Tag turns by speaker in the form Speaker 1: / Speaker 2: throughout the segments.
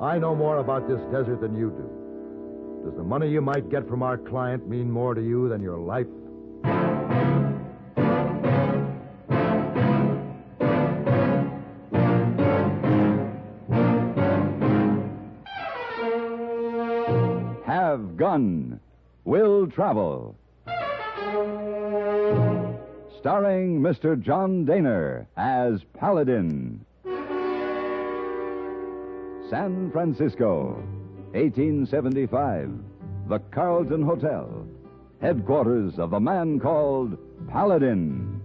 Speaker 1: I know more about this desert than you do. Does the money you might get from our client mean more to you than your life?
Speaker 2: Have Gun. Will Travel. Starring Mr. John Dehner as Paladin. San Francisco, 1875. The Carlton Hotel, headquarters of the man called Paladin.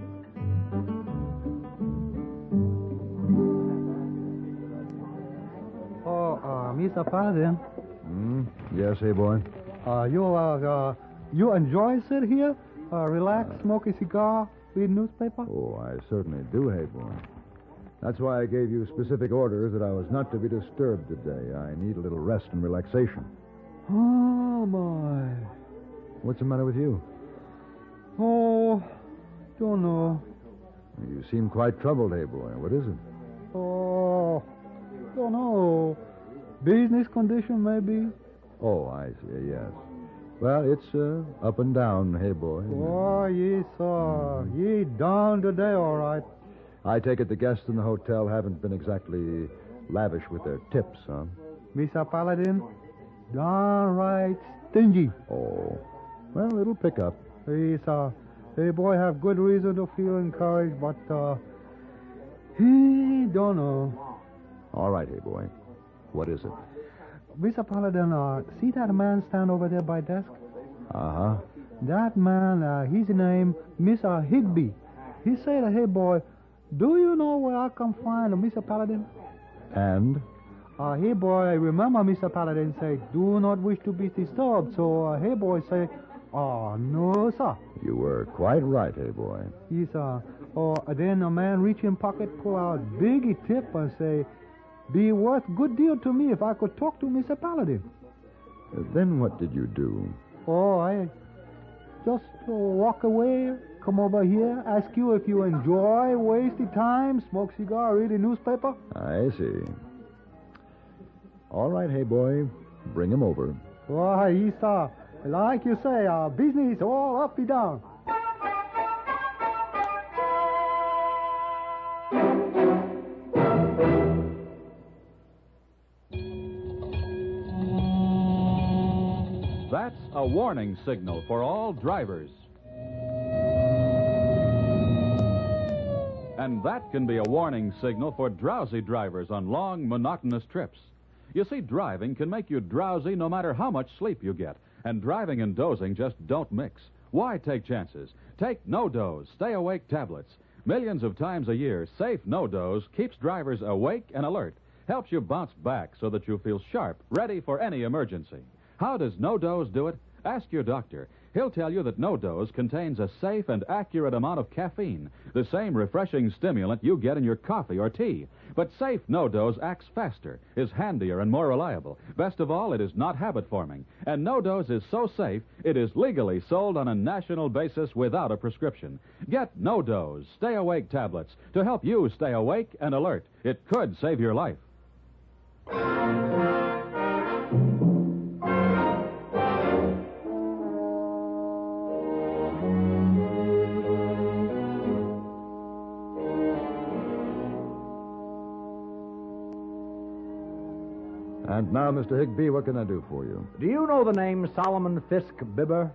Speaker 3: Mr. Paladin.
Speaker 1: Yes, hey, boy.
Speaker 3: You enjoy sit here, relax, smoke a cigar, read newspaper?
Speaker 1: Oh, I certainly do, hey, boy. That's why I gave you specific orders that I was not to be disturbed today. I need a little rest and relaxation.
Speaker 3: Oh, my.
Speaker 1: What's the matter with you?
Speaker 3: Oh, don't know.
Speaker 1: You seem quite troubled, hey, boy. What is it?
Speaker 3: Oh, don't know. Business condition, maybe?
Speaker 1: Oh, I see, yes. Well, it's up and down, hey, boy.
Speaker 3: Oh, yes, sir. Ye down today, all right.
Speaker 1: I take it the guests in the hotel haven't been exactly lavish with their tips, huh?
Speaker 3: Mr. Paladin, downright stingy.
Speaker 1: Oh, well, it'll pick up.
Speaker 3: Yes, sir. Hey, boy, have good reason to feel encouraged, but, he don't know.
Speaker 1: All right, hey, boy. What is it?
Speaker 3: Mr. Paladin, see that man stand over there by desk?
Speaker 1: Uh-huh.
Speaker 3: That man, his name, Mr. Higby. He said, hey, boy, do you know where I can find Mr. Paladin?
Speaker 1: And?
Speaker 3: Hey, boy, remember Mr. Paladin say, do not wish to be disturbed. So, hey, boy, say, no, sir.
Speaker 1: You were quite right, hey, boy.
Speaker 3: Yes, sir. Then a man reach in pocket, pull out biggie tip and say, be worth good deal to me if I could talk to Mr. Paladin.
Speaker 1: Then what did you do?
Speaker 3: Oh, I just walk away, come over here, ask you if you enjoy wasted time, smoke cigar, read a newspaper.
Speaker 1: I see. All right, hey, boy. Bring him over.
Speaker 3: Oh, yes, sir. Like you say, business all up and down.
Speaker 4: That's a warning signal for all drivers. And that can be a warning signal for drowsy drivers on long, monotonous trips. You see, driving can make you drowsy no matter how much sleep you get, and driving and dozing just don't mix. Why take chances? Take no-doze, stay-awake tablets. Millions of times a year, safe no-doze keeps drivers awake and alert, helps you bounce back so that you feel sharp, ready for any emergency. How does no-dose do it? Ask your doctor. He'll tell you that no-dose contains a safe and accurate amount of caffeine, the same refreshing stimulant you get in your coffee or tea. But safe no-dose acts faster, is handier, and more reliable. Best of all, it is not habit-forming. And no-dose is so safe, it is legally sold on a national basis without a prescription. Get no-dose, stay-awake tablets to help you stay awake and alert. It could save your life.
Speaker 1: And now, Mr. Higby, what can I do for you?
Speaker 5: Do you know the name Solomon Fisk Bibber?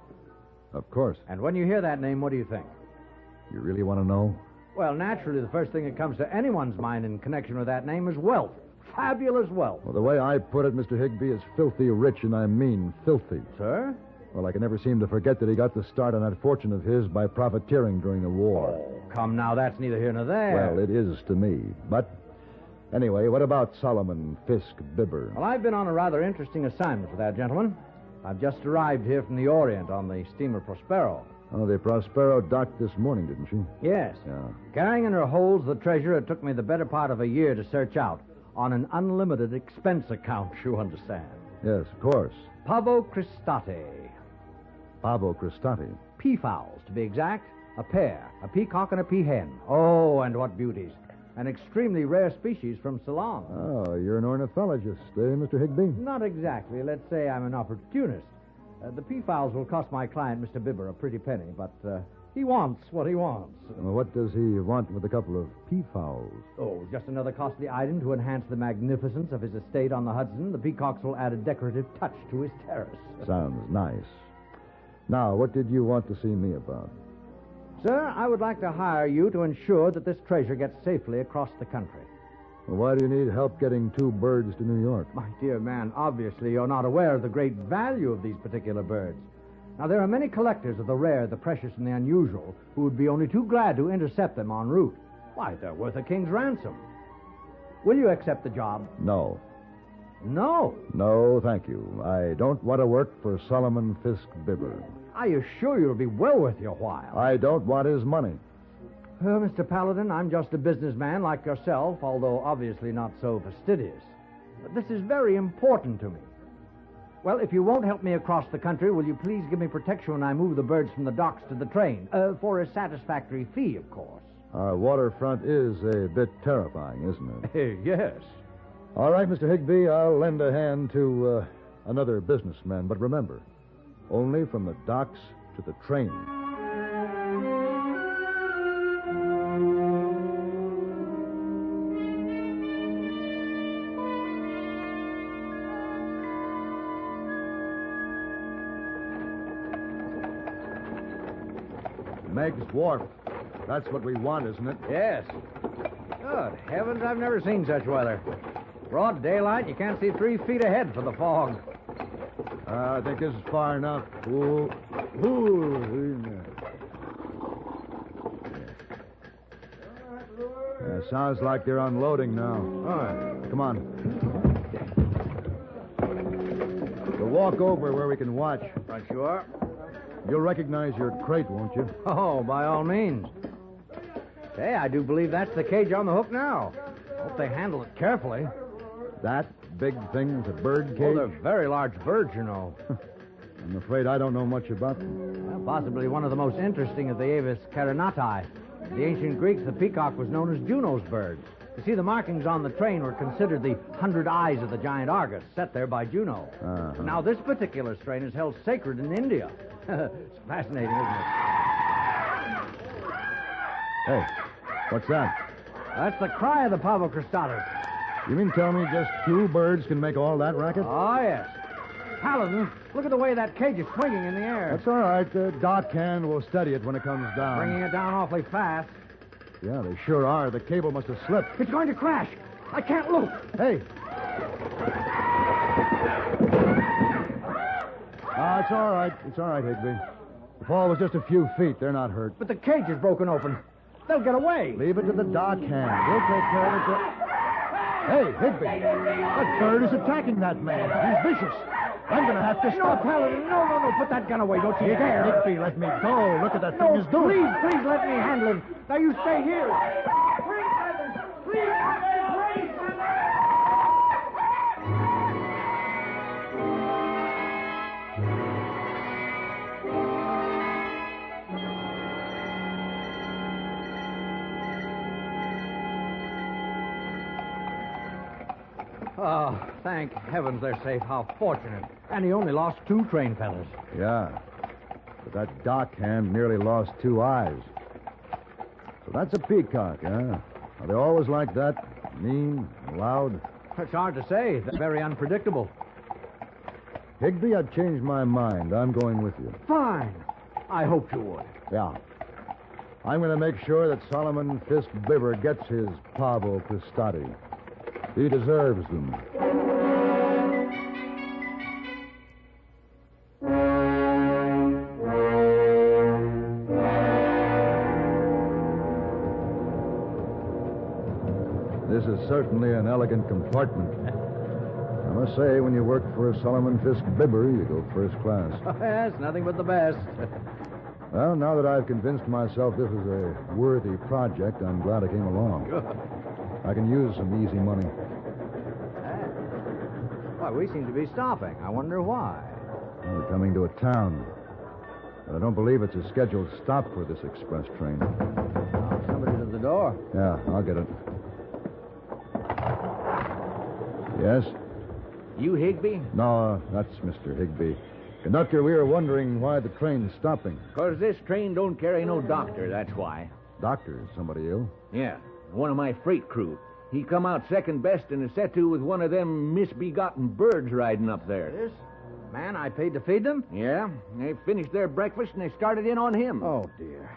Speaker 1: Of course.
Speaker 5: And when you hear that name, what do you think?
Speaker 1: You really want to know?
Speaker 5: Well, naturally, the first thing that comes to anyone's mind in connection with that name is wealth. Fabulous wealth.
Speaker 1: Well, the way I put it, Mr. Higby, is filthy rich, and I mean filthy.
Speaker 5: Sir?
Speaker 1: Well, I can never seem to forget that he got the start on that fortune of his by profiteering during the war.
Speaker 5: Oh, come now, that's neither here nor there.
Speaker 1: Well, it is to me. But anyway, what about Solomon Fisk Bibber?
Speaker 5: Well, I've been on a rather interesting assignment with that gentleman. I've just arrived here from the Orient on the steamer Prospero.
Speaker 1: Oh, the Prospero docked this morning, didn't she?
Speaker 5: Yes.
Speaker 1: Yeah.
Speaker 5: Carrying in her holds the treasure it took me the better part of a year to search out on an unlimited expense account, you understand.
Speaker 1: Yes, of course.
Speaker 5: Pavo Cristati.
Speaker 1: Pavo Cristati.
Speaker 5: Peafowls, to be exact. A pair, a peacock and a peahen. Oh, and what beauties. An extremely rare species from Ceylon.
Speaker 1: Oh, you're an ornithologist, Mr. Higbee?
Speaker 5: Not exactly. Let's say I'm an opportunist. The peafowls will cost my client, Mr. Bibber, a pretty penny, but he wants what he wants.
Speaker 1: Well, what does he want with a couple of peafowls?
Speaker 5: Oh, just another costly item to enhance the magnificence of his estate on the Hudson. The peacocks will add a decorative touch to his terrace.
Speaker 1: Sounds nice. Now, what did you want to see me about?
Speaker 5: Sir, I would like to hire you to ensure that this treasure gets safely across the country.
Speaker 1: Well, why do you need help getting 2 birds to New York?
Speaker 5: My dear man, obviously you're not aware of the great value of these particular birds. Now, there are many collectors of the rare, the precious, and the unusual who would be only too glad to intercept them en route. Why, they're worth a king's ransom. Will you accept the job?
Speaker 1: No.
Speaker 5: No.
Speaker 1: No, thank you. I don't want to work for Solomon Fisk Bibber.
Speaker 5: I assure you it'll be well worth your while.
Speaker 1: I don't want his money.
Speaker 5: Mr. Paladin, I'm just a businessman like yourself, although obviously not so fastidious. But this is very important to me. Well, if you won't help me across the country, will you please give me protection when I move the birds from the docks to the train? For a satisfactory fee, of course.
Speaker 1: Our waterfront is a bit terrifying, isn't it?
Speaker 5: Yes.
Speaker 1: All right, Mr. Higbee, I'll lend a hand to another businessman. But remember, only from the docks to the train. Meg's Wharf. That's what we want, isn't it?
Speaker 5: Yes. Good heavens, I've never seen such weather. Broad daylight, you can't see 3 feet ahead for the fog.
Speaker 1: I think this is far enough. Ooh. Sounds like they're unloading now.
Speaker 5: All right.
Speaker 1: Come on. We'll walk over where we can watch.
Speaker 5: Right you are.
Speaker 1: You'll recognize your crate, won't you?
Speaker 5: Oh, by all means. Say, I do believe that's the cage on the hook now. Hope they handle it carefully.
Speaker 1: That big thing is a bird cage?
Speaker 5: Oh, they're very large birds, you know.
Speaker 1: I'm afraid I don't know much about them.
Speaker 5: Well, possibly one of the most interesting of the Avis carinati. In the ancient Greeks, the peacock was known as Juno's bird. You see, the markings on the train were considered the 100 eyes of the giant Argus, set there by Juno.
Speaker 1: Uh-huh.
Speaker 5: Now, this particular strain is held sacred in India. It's fascinating, isn't it?
Speaker 1: Hey, what's that?
Speaker 5: That's the cry of the pavo cristatus.
Speaker 1: You mean tell me just 2 birds can make all that racket?
Speaker 5: Oh, yes. Paladin, look at the way that cage is swinging in the air.
Speaker 1: That's all right. The dock hand will steady it when it comes down.
Speaker 5: Bringing it down awfully fast.
Speaker 1: Yeah, they sure are. The cable must have slipped.
Speaker 5: It's going to crash. I can't look.
Speaker 1: Hey. It's all right. It's all right, Higbee. The fall was just a few feet. They're not hurt.
Speaker 5: But the cage is broken open. They'll get away.
Speaker 1: Leave it to the dock hand. We'll take care of it. Hey, Higbee. That bird is attacking that man. He's vicious. I'm going to have to stop.
Speaker 5: No, Paladin. No. Put that gun away. Don't you dare.
Speaker 1: Higbee, let me go. Look at that thing is doing.
Speaker 5: Please let me handle him. Now, you stay here. Please. Oh, thank heavens they're safe. How fortunate. And he only lost 2 train feathers.
Speaker 1: Yeah. But that dock hand nearly lost 2 eyes. So that's a peacock, huh? Are they always like that? Mean, loud?
Speaker 5: It's hard to say. They're very unpredictable.
Speaker 1: Higbee, I've changed my mind. I'm going with you.
Speaker 5: Fine. I hoped you would.
Speaker 1: Yeah. I'm going to make sure that Solomon Fisk Bibber gets his pavo cristati. He deserves them. This is certainly an elegant compartment. I must say, when you work for Solomon Fisk Bibber, you go first class.
Speaker 5: Yes, nothing but the best.
Speaker 1: Well, now that I've convinced myself this is a worthy project, I'm glad I came along.
Speaker 5: Good.
Speaker 1: I can use some easy money.
Speaker 5: Why, we seem to be stopping. I wonder why.
Speaker 1: We're coming to a town. But I don't believe it's a scheduled stop for this express train.
Speaker 5: Oh, somebody's at the door.
Speaker 1: Yeah, I'll get it. Yes?
Speaker 6: You Higby?
Speaker 1: No, that's Mr. Higby. Conductor, we were wondering why the train's stopping.
Speaker 6: 'Cause this train don't carry no doctor, that's why.
Speaker 1: Doctor, is somebody ill?
Speaker 6: Yeah, one of my freight crew. He come out second best in a set-to with one of them misbegotten birds riding up there.
Speaker 5: This man I paid to feed them?
Speaker 6: Yeah, they finished their breakfast and they started in on him.
Speaker 5: Oh, dear.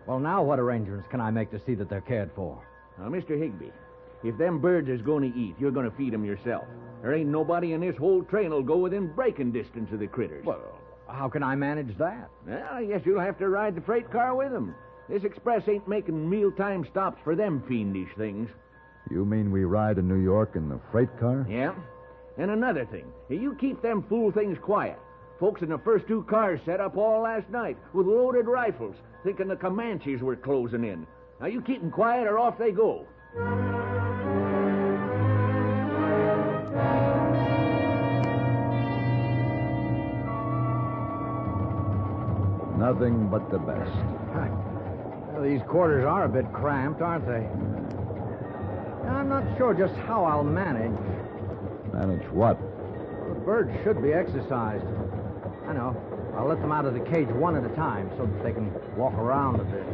Speaker 5: Well, now what arrangements can I make to see that they're cared for?
Speaker 6: Now, Mr. Higby, if them birds is going to eat, you're going to feed them yourself. There ain't nobody in this whole train'll go within breaking distance of the critters.
Speaker 5: Well, how can I manage that?
Speaker 6: Well, I guess you'll have to ride the freight car with them. This express ain't making mealtime stops for them fiendish things.
Speaker 1: You mean we ride to New York in the freight car?
Speaker 6: Yeah. And another thing, you keep them fool things quiet. Folks in the first two cars set up all last night with loaded rifles, thinking the Comanches were closing in. Now, you keep them quiet or off they go.
Speaker 1: Nothing but the best.
Speaker 5: Well, these quarters are a bit cramped, aren't they? I'm not sure just how I'll manage.
Speaker 1: Manage what?
Speaker 5: The birds should be exercised. I know. I'll let them out of the cage one at a time so that they can walk around a bit.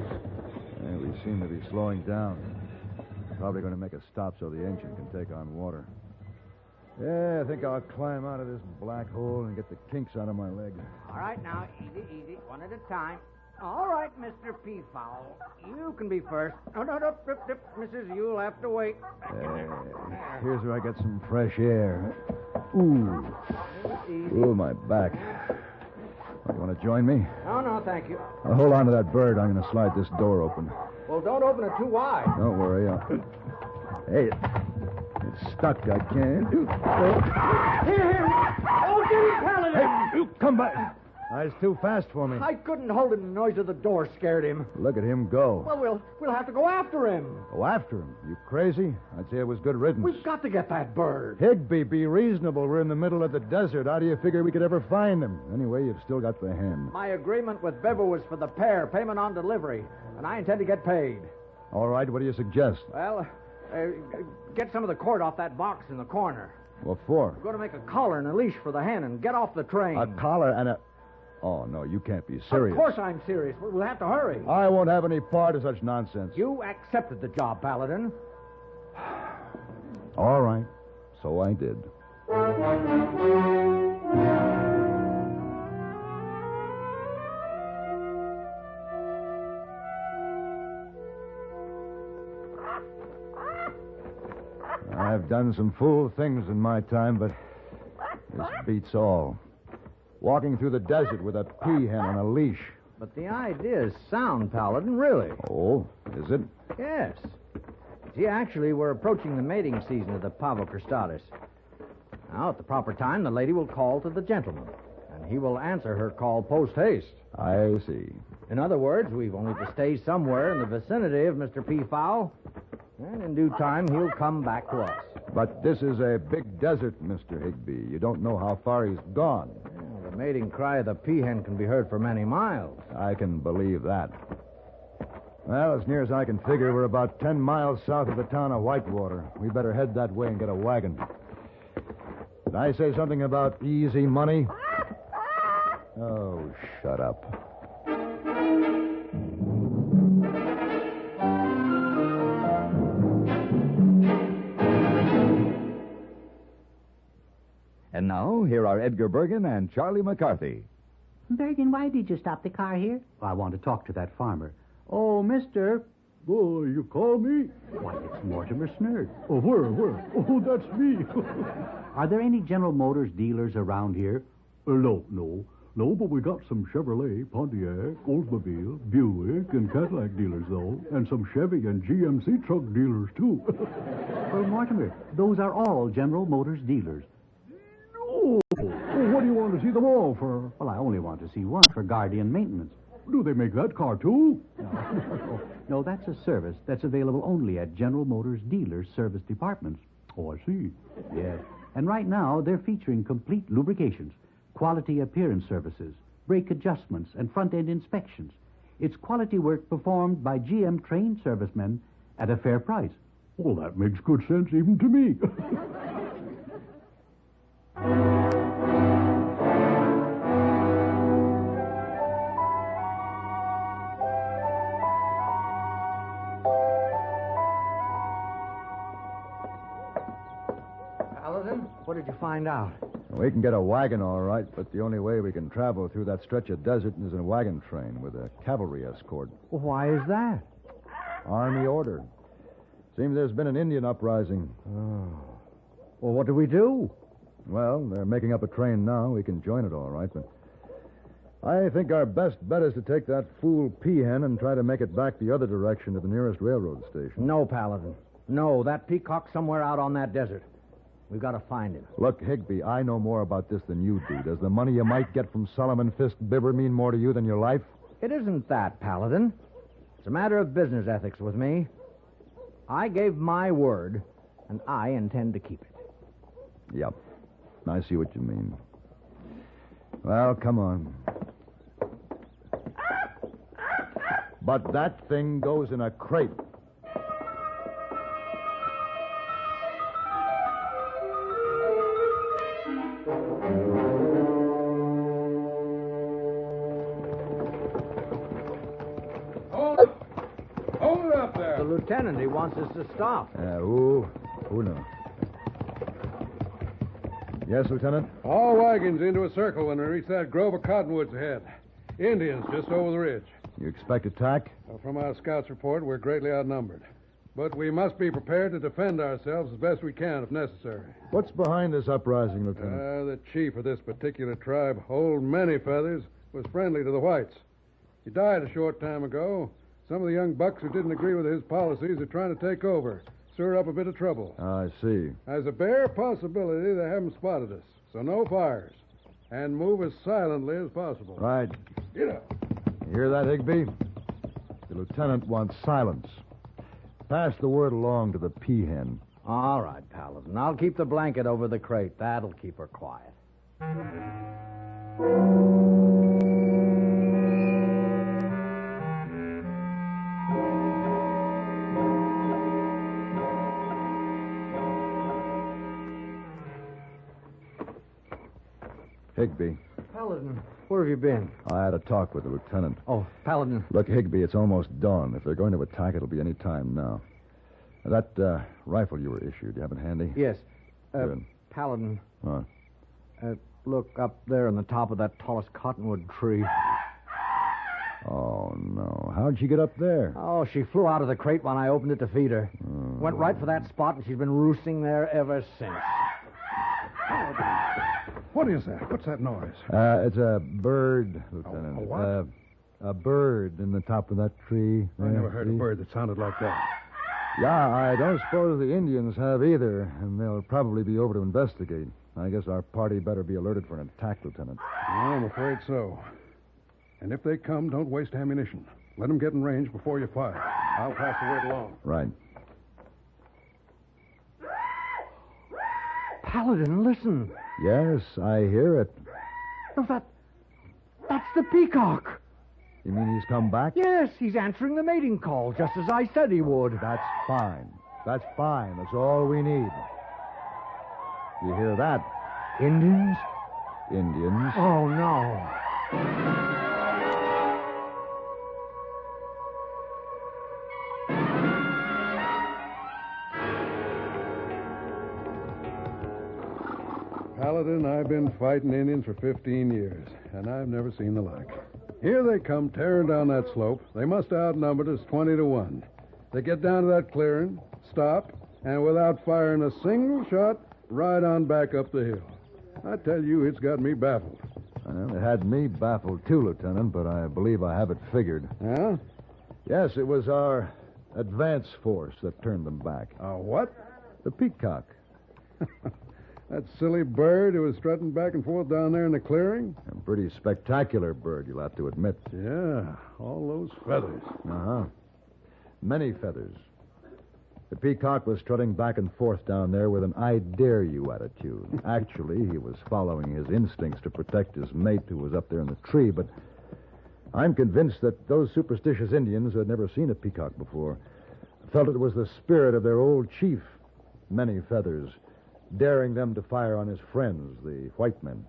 Speaker 1: Yeah, we seem to be slowing down. Probably going to make a stop so the engine can take on water. Yeah, I think I'll climb out of this black hole and get the kinks out of my legs.
Speaker 7: All right, now, easy, one at a time. All right, Mr. Peafowl. You can be first. No, Mrs., you'll have to wait.
Speaker 1: Here's where I get some fresh air. Ooh. Ooh, my back. You want to join me?
Speaker 7: No, thank you.
Speaker 1: Hold on to that bird. I'm going to slide this door open.
Speaker 5: Well, don't open it too wide.
Speaker 1: Don't worry. Hey, it's stuck. I can't.
Speaker 7: Here. Oh, dear Paladin!
Speaker 1: Hey, you come back. It's too fast for me.
Speaker 5: I couldn't hold it, and the noise of the door scared him.
Speaker 1: Look at him go.
Speaker 5: Well, we'll have to go after him.
Speaker 1: Go after him? You crazy? I'd say it was good riddance.
Speaker 5: We've got to get that bird.
Speaker 1: Higby, be reasonable. We're in the middle of the desert. How do you figure we could ever find him? Anyway, you've still got the hen.
Speaker 5: My agreement with Bevel was for the pair, payment on delivery, and I intend to get paid.
Speaker 1: All right, what do you suggest?
Speaker 5: Well, get some of the cord off that box in the corner.
Speaker 1: What for?
Speaker 5: We're going to make a collar and a leash for the hen and get off the train.
Speaker 1: A collar and a... Oh, no, you can't be serious.
Speaker 5: Of course I'm serious. We'll have to hurry.
Speaker 1: I won't have any part of such nonsense.
Speaker 5: You accepted the job, Paladin.
Speaker 1: All right. So I did. I've done some fool things in my time, but this beats all. Walking through the desert with a peahen on a leash.
Speaker 5: But the idea is sound, Paladin, really.
Speaker 1: Oh, is it?
Speaker 5: Yes. See, actually, we're approaching the mating season of the pavo cristatus. Now, at the proper time, the lady will call to the gentleman, and he will answer her call post-haste.
Speaker 1: I see.
Speaker 5: In other words, we've only to stay somewhere in the vicinity of Mr. Peafowl, and in due time, he'll come back to us.
Speaker 1: But this is a big desert, Mr. Higby. You don't know how far he's gone.
Speaker 5: Well, the mating cry of the peahen can be heard for many miles.
Speaker 1: I can believe that. Well, as near as I can figure, we're about 10 miles south of the town of Whitewater. We better head that way and get a wagon. Did I say something about easy money? Oh, shut up.
Speaker 2: And now, here are Edgar Bergen and Charlie McCarthy.
Speaker 8: Bergen, why did you stop the car here?
Speaker 9: I want to talk to that farmer. Oh, mister.
Speaker 3: Oh, you call me?
Speaker 9: Why, it's Mortimer Snerd.
Speaker 3: Oh, where? Oh, that's me.
Speaker 9: Are there any General Motors dealers around here?
Speaker 3: No, but we got some Chevrolet, Pontiac, Oldsmobile, Buick, and Cadillac dealers, though, and some Chevy and GMC truck dealers, too.
Speaker 9: Well, Mortimer, those are all General Motors dealers.
Speaker 3: No! Oh, what do you want to see them all for?
Speaker 9: Well, I only want to see one for Guardian maintenance.
Speaker 3: Do they make that car, too?
Speaker 9: No, that's a service that's available only at General Motors dealers' service departments.
Speaker 3: Oh, I see.
Speaker 9: Yes. And right now, they're featuring complete lubrications, quality appearance services, brake adjustments, and front-end inspections. It's quality work performed by GM-trained servicemen at a fair price.
Speaker 3: Well, that makes good sense even to me.
Speaker 5: did you find out?
Speaker 1: We can get a wagon, all right, but the only way we can travel through that stretch of desert is in a wagon train with a cavalry escort.
Speaker 5: Well, why is that?
Speaker 1: Army order. Seems there's been an Indian uprising.
Speaker 5: Oh. Well, what do we do?
Speaker 1: Well, they're making up a train now. We can join it, all right, but I think our best bet is to take that fool peahen and try to make it back the other direction to the nearest railroad station.
Speaker 5: No, Paladin. No, that peacock's somewhere out on that desert. We've got to find him.
Speaker 1: Look, Higby, I know more about this than you do. Does the money you might get from Solomon Fisk Bibber mean more to you than your life?
Speaker 5: It isn't that, Paladin. It's a matter of business ethics with me. I gave my word, and I intend to keep it.
Speaker 1: Yep. I see what you mean. Well, come on. But that thing goes in a crate.
Speaker 10: Hold it up there.
Speaker 5: The lieutenant, he wants us to stop.
Speaker 1: Who knows? Yes, Lieutenant?
Speaker 10: All wagons into a circle when we reach that grove of cottonwoods ahead. Indians just over the ridge.
Speaker 1: You expect attack?
Speaker 10: Well, from our scouts' report, we're greatly outnumbered. But we must be prepared to defend ourselves as best we can if necessary.
Speaker 1: What's behind this uprising, Lieutenant?
Speaker 10: The chief of this particular tribe, Old Many Feathers, was friendly to the whites. He died a short time ago. Some of the young bucks who didn't agree with his policies are trying to take over, stir up a bit of trouble.
Speaker 1: I see.
Speaker 10: There's a bare possibility they haven't spotted us, so no fires. And move as silently as possible.
Speaker 1: Right.
Speaker 10: Get up.
Speaker 1: You hear that, Higby? The lieutenant wants silence. Pass the word along to the peahen.
Speaker 5: All right, Paladin. I'll keep the blanket over the crate. That'll keep her quiet.
Speaker 1: Higby.
Speaker 5: Paladin, where have you been?
Speaker 1: I had a talk with the lieutenant.
Speaker 5: Oh, Paladin.
Speaker 1: Look, Higby, it's almost dawn. If they're going to attack, it'll be any time now. That rifle you were issued, you have it handy?
Speaker 5: Yes.
Speaker 1: Good.
Speaker 5: Paladin.
Speaker 1: What?
Speaker 5: Look up there on the top of that tallest cottonwood tree.
Speaker 1: Oh, no. How'd she get up there?
Speaker 5: Oh, she flew out of the crate when I opened it to feed her. Went right for that spot, and she's been roosting there ever since.
Speaker 10: What is that? What's that noise?
Speaker 1: It's a bird, Lieutenant.
Speaker 10: A what?
Speaker 1: A bird in the top of that tree.
Speaker 10: I never heard a bird that sounded like that.
Speaker 1: Yeah, I don't suppose the Indians have either, and they'll probably be over to investigate. I guess our party better be alerted for an attack, Lieutenant.
Speaker 10: I'm afraid so. And if they come, don't waste ammunition. Let them get in range before you fire. I'll pass the word along.
Speaker 1: Right.
Speaker 5: Paladin, listen.
Speaker 1: Yes, I hear it.
Speaker 5: That's the peacock.
Speaker 1: You mean he's come back?
Speaker 5: Yes, he's answering the mating call, just as I said he would.
Speaker 1: That's fine. That's fine. That's all we need. You hear that?
Speaker 5: Indians?
Speaker 1: Indians.
Speaker 5: Oh, no.
Speaker 10: Paladin, I've been fighting Indians for 15 years, and I've never seen the like. Here they come tearing down that slope. They must have outnumbered us 20 to 1. They get down to that clearing, stop, and without firing a single shot, ride on back up the hill. I tell you, it's got me baffled.
Speaker 1: Well, it had me baffled too, Lieutenant, but I believe I have it figured.
Speaker 10: Huh?
Speaker 1: Yes, it was our advance force that turned them back.
Speaker 10: What?
Speaker 1: The peacock.
Speaker 10: That silly bird who was strutting back and forth down there in the clearing?
Speaker 1: A pretty spectacular bird, you'll have to admit.
Speaker 10: Yeah, all those feathers.
Speaker 1: Uh-huh. Many feathers. The peacock was strutting back and forth down there with an I dare you attitude. Actually, he was following his instincts to protect his mate who was up there in the tree, but I'm convinced that those superstitious Indians who had never seen a peacock before felt it was the spirit of their old chief, Many Feathers, daring them to fire on his friends, the white men.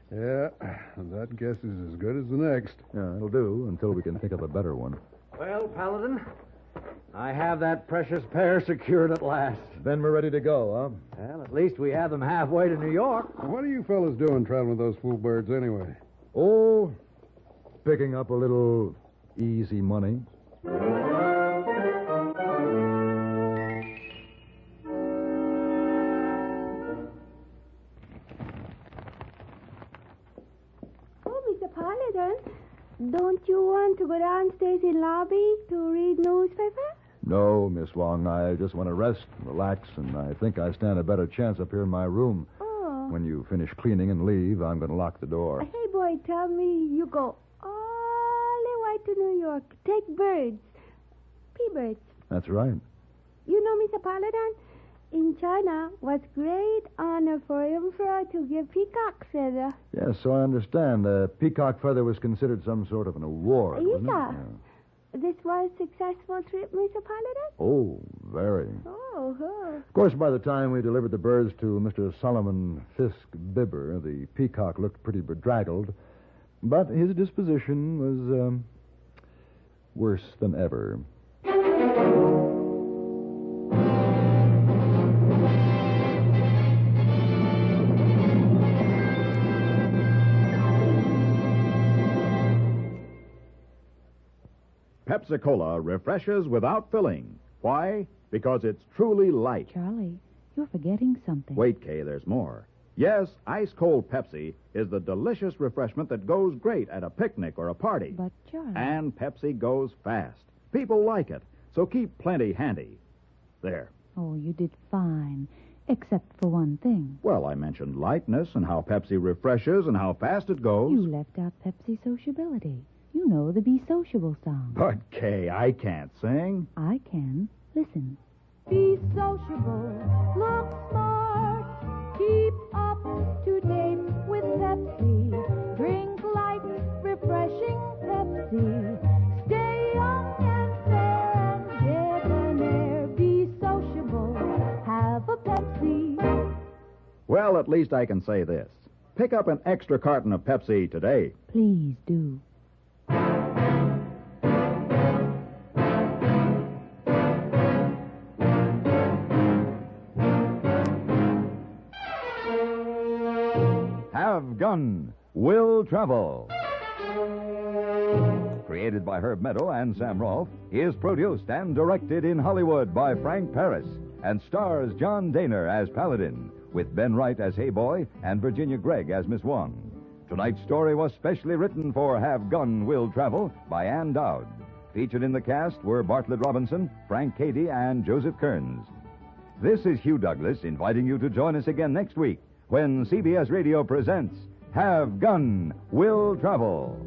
Speaker 10: Yeah, that guess is as good as the next.
Speaker 1: Yeah, it'll do until we can think of a better one.
Speaker 5: Well, Paladin, I have that precious pair secured at last.
Speaker 1: Then we're ready to go, huh?
Speaker 5: Well, at least we have them halfway to New York.
Speaker 10: What are you fellas doing traveling with those fool birds anyway?
Speaker 1: Oh, picking up a little easy money.
Speaker 11: Paladin, don't you want to go downstairs in lobby to read newspaper?
Speaker 1: No, Miss Wong. I just want to rest and relax, and I think I stand a better chance up here in my room.
Speaker 11: Oh.
Speaker 1: When you finish cleaning and leave, I'm going to lock the door.
Speaker 11: Hey, boy, tell me you go all the way to New York. Take birds. P-birds.
Speaker 1: That's right.
Speaker 11: You know, Mr. Paladin, in China was great honor for emperor to give peacock feather.
Speaker 1: Yes, so I understand. Peacock feather was considered some sort of an award, wasn't it?
Speaker 11: Yeah. This was a successful trip, Mr. Paladin?
Speaker 1: Oh, very.
Speaker 11: Oh.
Speaker 1: Of course, by the time we delivered the birds to Mr. Solomon Fisk Bibber, the peacock looked pretty bedraggled, but his disposition was worse than ever.
Speaker 12: Pepsi-Cola refreshes without filling. Why? Because it's truly light.
Speaker 8: Charlie, you're forgetting something.
Speaker 12: Wait, Kay, there's more. Yes, ice-cold Pepsi is the delicious refreshment that goes great at a picnic or a party.
Speaker 8: But, Charlie...
Speaker 12: And Pepsi goes fast. People like it, so keep plenty handy. There.
Speaker 8: Oh, you did fine, except for one thing.
Speaker 12: Well, I mentioned lightness and how Pepsi refreshes and how fast it goes.
Speaker 8: You left out Pepsi sociability. You know the Be Sociable song.
Speaker 12: But, Kay, I can't sing.
Speaker 8: I can. Listen.
Speaker 11: Be sociable, look smart, keep up to date with Pepsi. Drink light, refreshing Pepsi. Stay young and fair and debonair. Be sociable, have a Pepsi.
Speaker 12: Well, at least I can say this. Pick up an extra carton of Pepsi today.
Speaker 8: Please do.
Speaker 2: Have Gun, Will Travel. Created by Herb Meadow and Sam Rolfe, is produced and directed in Hollywood by Frank Paris and stars John Dehner as Paladin, with Ben Wright as Hayboy and Virginia Gregg as Miss Wong. Tonight's story was specially written for Have Gun, Will Travel by Ann Dowd. Featured in the cast were Bartlett Robinson, Frank Cady, and Joseph Kearns. This is Hugh Douglas inviting you to join us again next week when CBS Radio presents Have Gun, Will Travel.